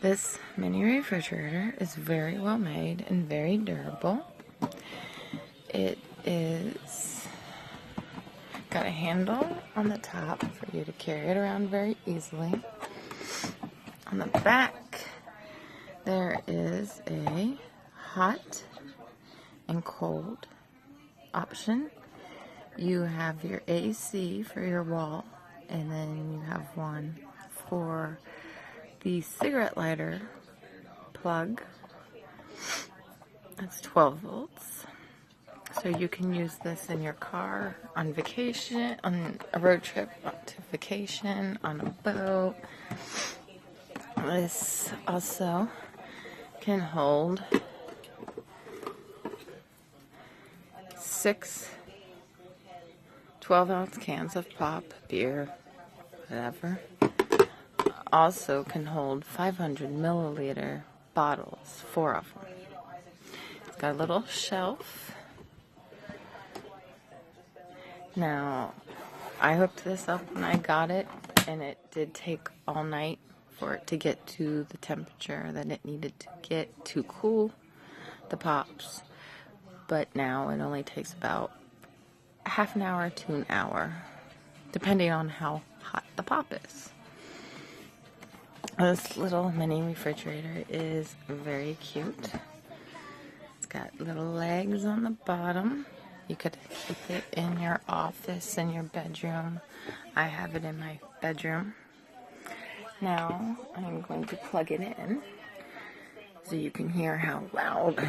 This mini refrigerator is very well made and very durable. It is got a handle on the top for you to carry it around very easily. On the back, there is a hot and cold option. You have your AC for your wall, and then you have one for the cigarette lighter plug. That's 12 volts. So you can use this in your car, on vacation, on a road trip to vacation, on a boat. This also can hold 6 12-ounce cans of pop, beer, whatever. Also can hold 500 milliliter bottles, 4 of them. It's got a little shelf. Now, I hooked this up when I got it, and it did take all night for it to get to the temperature that it needed to get to cool the pops. But now it only takes about half an hour to an hour, depending on how hot the pop is. This little mini refrigerator is very cute. It's got little legs on the bottom. You could keep it in your office, in your bedroom. I have it in my bedroom. Now, I'm going to plug it in so you can hear how loud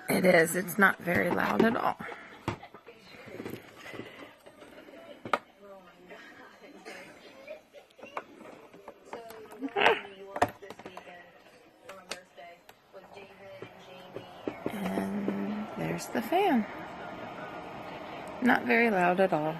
it is. It's not very loud at all. And there's the fan. Not very loud at all.